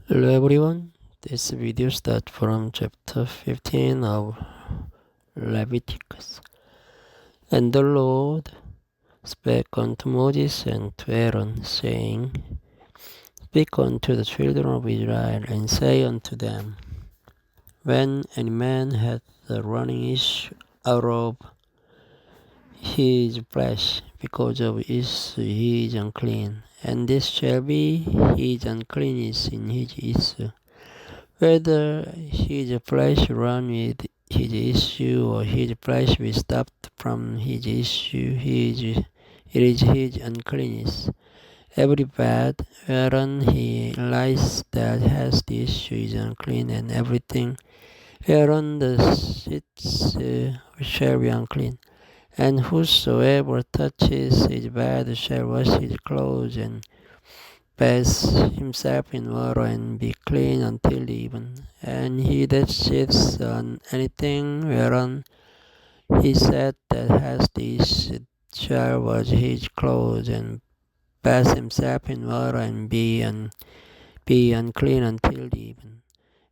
Hello everyone, this video starts from chapter 15 of Leviticus. And the Lord spake unto Moses and to Aaron, saying, Speak unto the children of Israel, and say unto them, When any man hath a running issue out of his flesh, because of issue he is unclean, and this shall be his uncleanness in his issue. Whether his flesh run with his issue, or his flesh be stopped from his issue, it is his uncleanness. Every bed whereon he lies that has the issue is unclean, and everything whereon the sits shall be unclean. And whosoever touches his bed shall wash his clothes, and bathe himself in water, and be clean until even. And he that sits on anything whereon he sat that has the issue shall wash his clothes, and bathe himself in water, and be unclean until even.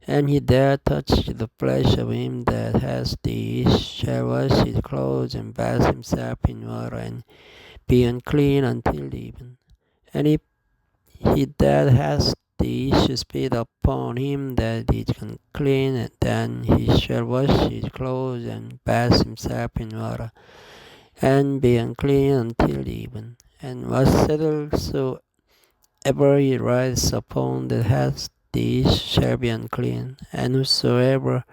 And he that touch the flesh of him that has the issue shall wash his clothes, and bathe himself in water, and be unclean until even. And if he that has the issue spit upon him that is unclean, then he shall wash his clothes, and bathe himself in water, and be unclean until even. And whatsoever he rides upon that has the issue shall be unclean. And whosoever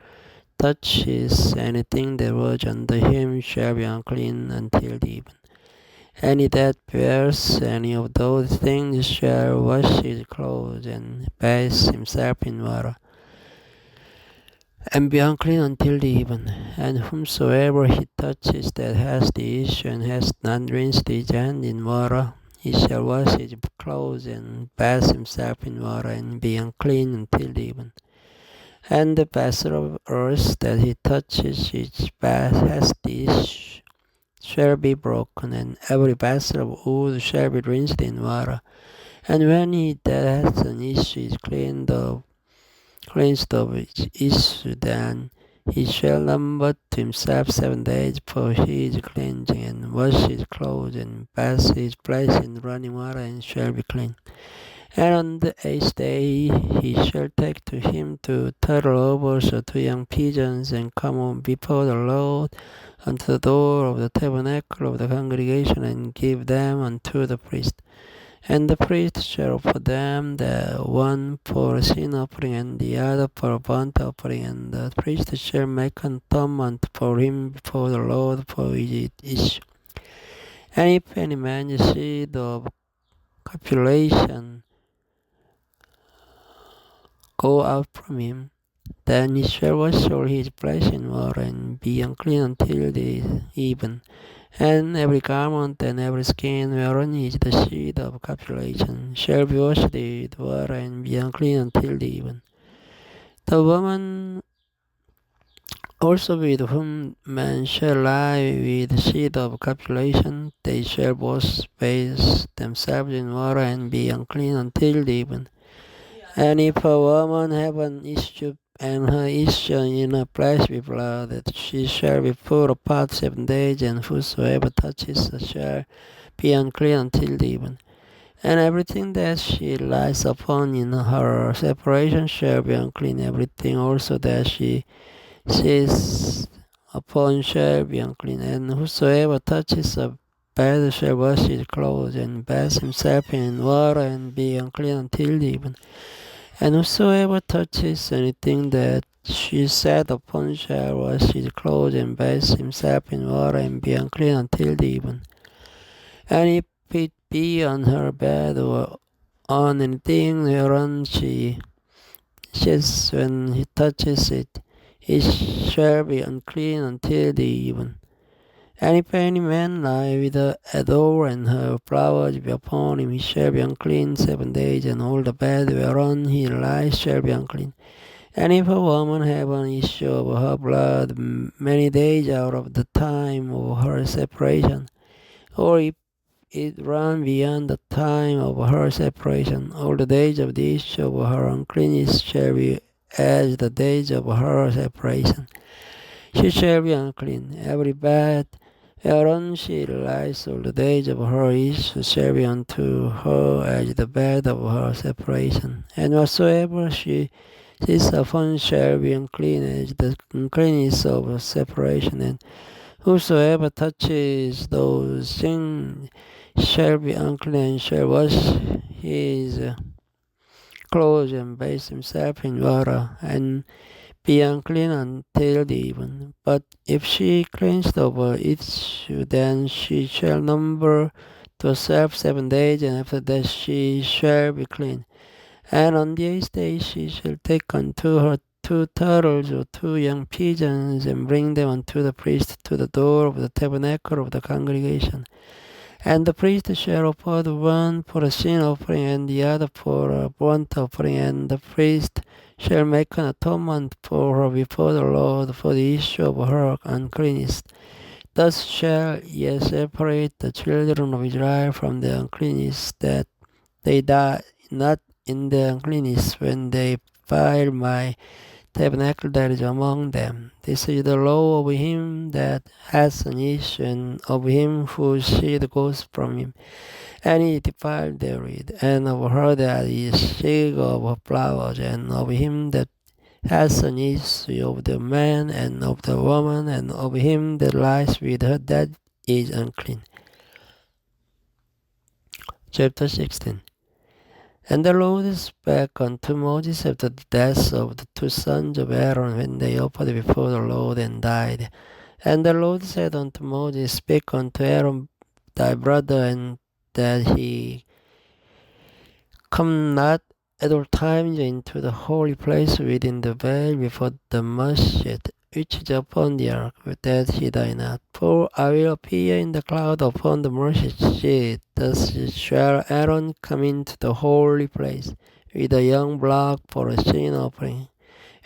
touches anything that was under him shall be unclean until even. Any that bears any of those things shall wash his clothes, and bathe himself in water, and be unclean until the even. And whomsoever he touches that has the issue, and has not rinsed his hand in water, he shall wash his clothes, and bathe himself in water, and be unclean until the even. And the vessel of earth that he touches, which has the issue, shall be broken, and every vessel of wood shall be rinsed in water. And when he that hath an issue is cleansed of its issue, then he shall number to himself 7 days for his cleansing, and wash his clothes, and bathe his flesh in running water, and shall be clean. And on the 8th day he shall take to him 2 turtles or 2 young pigeons, and come before the Lord unto the door of the tabernacle of the congregation, and give them unto the priest. And the priest shall offer them, the one for a sin offering, and the other for a burnt offering. And the priest shall make atonement for him before the Lord for his issue. And if any man seed of copulation go out from him, then he shall wash all his flesh in water, and be unclean until the even. And every garment and every skin whereon is the seed of copulation shall be washed with water, and be unclean until the even. The woman also with whom man shall lie with the seed of copulation, they shall both bathe themselves in water, and be unclean until the even. And if a woman have an issue, and her issue in her flesh be blood, that she shall be put apart 7 days, and whosoever touches her shall be unclean until the even. And everything that she lies upon in her separation shall be unclean. Everything also that she sits upon shall be unclean. And whosoever touches a bed shall wash his clothes, and bathe himself in water, and be unclean until the even. And whosoever touches anything that she sat upon shall wash his clothes, and bathe himself in water, and be unclean until the even. And if it be on her bed, or on anything whereon she sits, when he touches it, it shall be unclean until the even. And if any man lie with her at all, and her flowers be upon him, he shall be unclean 7 days, and all the bed whereon he lies shall be unclean. And if a woman have an issue of her blood many days out of the time of her separation, or if it ran beyond the time of her separation. All the days of the issue of her uncleanness shall be as the days of her separation. She shall be unclean. Every bed whereon she lies, all the days of her issue shall be unto her as the bed of her separation. And whatsoever she sits upon shall be unclean as the uncleanness of separation. And whosoever touches those things shall be unclean and shall wash his clothes and bathe himself in water and be unclean until the even. But if she cleansed over issue, then she shall number to herself 7 days, and after that she shall be clean. And on the 8th day she shall take unto her 2 turtles or 2 young pigeons, and bring them unto the priest to the door of the tabernacle of the congregation. And the priest shall offer the one for a sin offering and the other for a burnt offering, and the priest shall make an atonement for her before the Lord for the issue of her uncleanness. Thus shall ye separate the children of Israel from the uncleanness, that they die not in the uncleanness when they defile my tabernacle that is among them. This is the law of him that has an issue, and of him whose seed goes from him, and he defiled therewith, and of her that is sick of her flowers, and of him that has an issue, of the man and of the woman, and of him that lies with her that is unclean. Chapter 16. And the Lord spake unto Moses after the death of the 2 sons of Aaron, when they offered before the Lord and died. And the Lord said unto Moses, Speak unto Aaron thy brother, and that he come not at all times into the holy place within the veil before the masjid, which is upon the ark, that he die not. For I will appear in the cloud upon the mercy seat. Thus shall Aaron come into the holy place with a young block for a sin offering,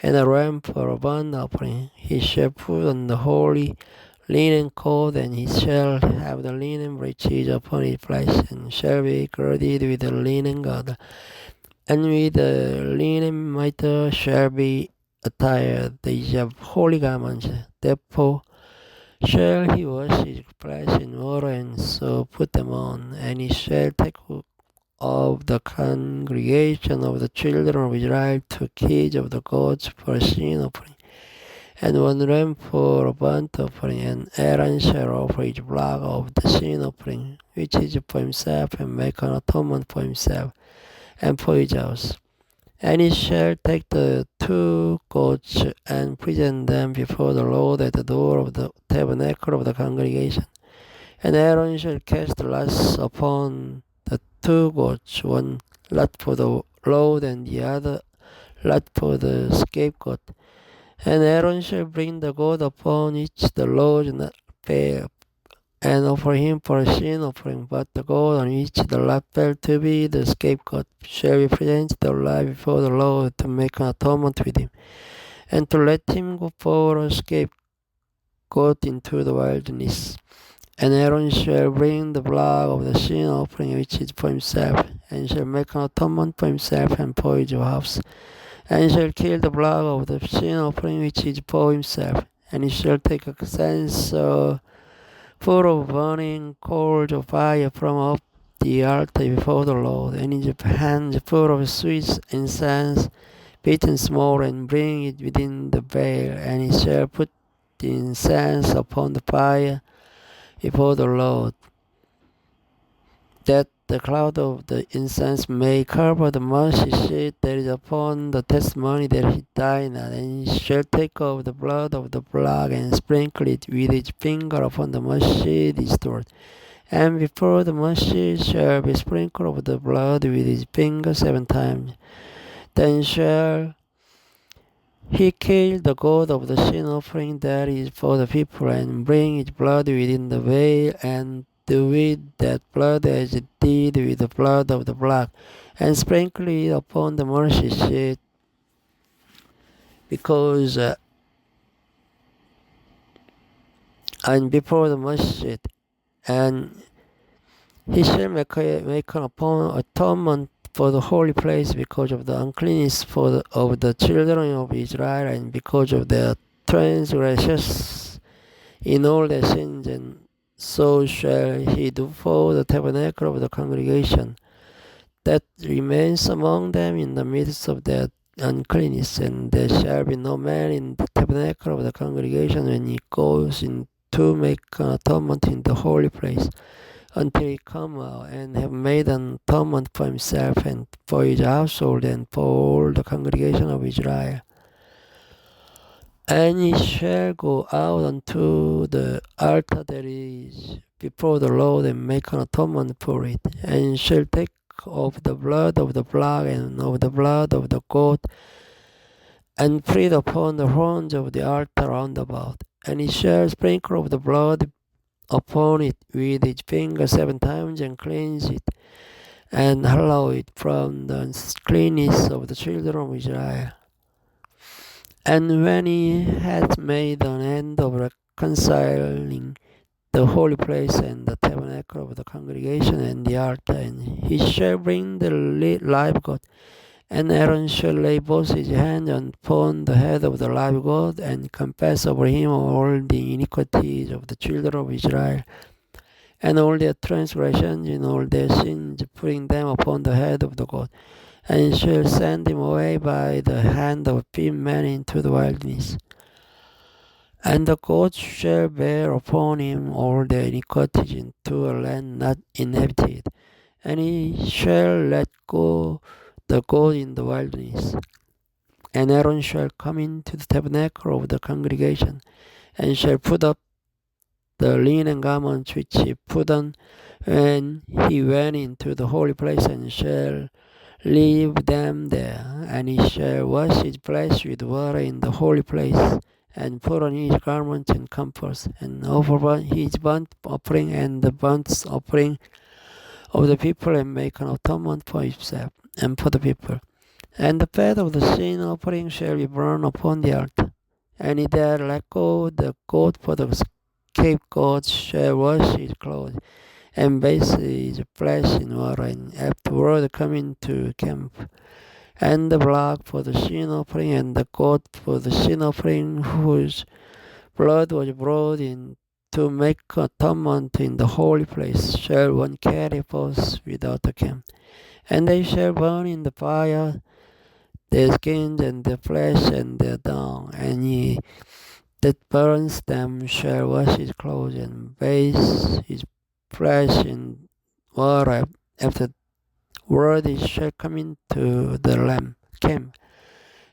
and a ram for a burnt offering. He shall put on the holy linen coat, and he shall have the linen breeches upon his flesh, and shall be girded with the linen girdle, and with the linen mitre shall be attired. These are holy garments. Therefore shall he wash his flesh in water, and so put them on. And he shall take of the congregation of the children of Israel 2 kids of the goats for a sin offering, and 1 ram for a burnt offering. And Aaron shall offer his block of the sin offering, which is for himself, and make an atonement for himself and for his house. And he shall take the 2 goats and present them before the Lord at the door of the tabernacle of the congregation. And Aaron shall cast the lots upon the 2 goats, one lot for the Lord, and the other lot for the scapegoat. And Aaron shall bring the goat upon which the Lord not fail, and offer him for a sin offering. But the goat on which the lot fell to be the scapegoat shall be presented alive before the Lord, to make an atonement with him, and to let him go for a scapegoat into the wilderness. And Aaron shall bring the blood of the sin offering, which is for himself, and shall make an atonement for himself and for his house, and shall kill the blood of the sin offering, which is for himself. And he shall take a censer full of burning coals of fire from off the altar before the Lord, and his hands full of sweet incense, beaten small, and bring it within the veil. And he shall put the incense upon the fire before the Lord, that the cloud of the incense may cover the mercy seat that is upon the testimony, that he die not. And he shall take of the blood of the block, and sprinkle it with his finger upon the mercy eastward. And before the mercy shall be sprinkled of the blood with his finger 7 times. Then shall he kill the goat of the sin offering that is for the people, and bring its blood within the veil, and do with that blood as it did with the blood of the block, and sprinkle it upon the mercy seat, because and before the mercy seat, and He shall make an atonement for the holy place because of the uncleanness of the children of Israel, and because of their transgressions in all their sins, and so shall he do for the tabernacle of the congregation that remains among them in the midst of their uncleanness. And there shall be no man in the tabernacle of the congregation when he goes in to make an atonement in the holy place, until he come out and have made an atonement for himself and for his household and for all the congregation of Israel. And he shall go out unto the altar that is before the Lord and make an atonement for it, and shall take of the blood of the flock and of the blood of the goat, and put it upon the horns of the altar round about. And he shall sprinkle of the blood upon it with his finger 7 times, and cleanse it, and hallow it from the uncleanness of the children of Israel. And when he hath made an end of reconciling the holy place and the tabernacle of the congregation and the altar, and he shall bring the live goat, and Aaron shall lay both his hands upon the head of the live goat, and confess over him all the iniquities of the children of Israel, and all their transgressions and all their sins, putting them upon the head of the goat, and shall send him away by the hand of a men into the wilderness. And the goat shall bear upon him all their iniquities into a land not inhabited, and he shall let go the goat in the wilderness. And Aaron shall come into the tabernacle of the congregation, and shall put up the linen garments which he put on when he went into the holy place, and shall leave them there. And he shall wash his flesh with water in the holy place, and put on his garments and comforts, and offer his burnt offering and the burnt offering of the people, and make an atonement for himself and for the people. And the fat of the sin offering shall be burned upon the altar. And he that let go the goat for the scapegoat shall wash his clothes, and bathe his flesh in water, and afterward come into camp. And the blood for the sin offering, and the goat for the sin offering, whose blood was brought in to make atonement in the holy place, shall one carry forth without the camp. And they shall burn in the fire their skins and their flesh and their dung, and he that burns them shall wash his clothes, and bathe his flesh in water. Afterward he shall come into the camp.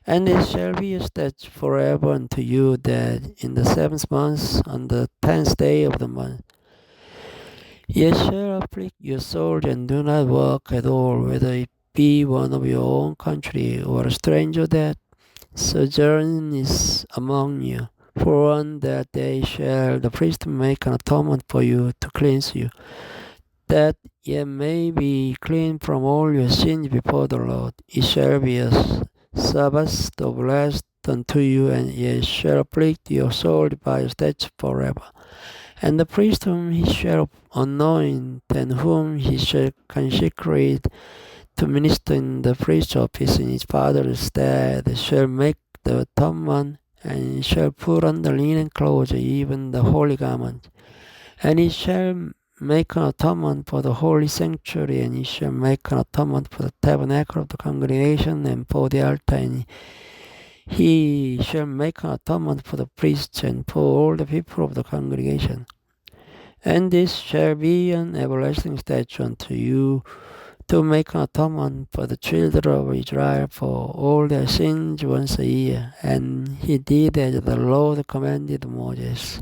And it shall be a statute forever unto you, that in the 7th month, on the 10th day of the month, ye shall afflict your soul, and do not work at all, whether it be one of your own country, or a stranger that sojourns among you. For on that day shall the priest make an atonement for you to cleanse you, that ye may be clean from all your sins before the Lord. It shall be a Sabbath of rest unto you, and ye shall afflict your soul by a statute forever. And the priest whom he shall anoint, and whom he shall consecrate to minister in the priest's office in his father's stead, shall make the atonement, and shall put on the linen clothes, even the holy garment. And he shall make an atonement for the holy sanctuary, and he shall make an atonement for the tabernacle of the congregation, and for the altar, and he shall make an atonement for the priests, and for all the people of the congregation. And this shall be an everlasting statute unto you, to make an atonement for the children of Israel for all their sins once a year. And he did as the Lord commanded Moses.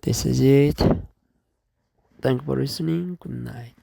This is it. Thank you for listening. Good night.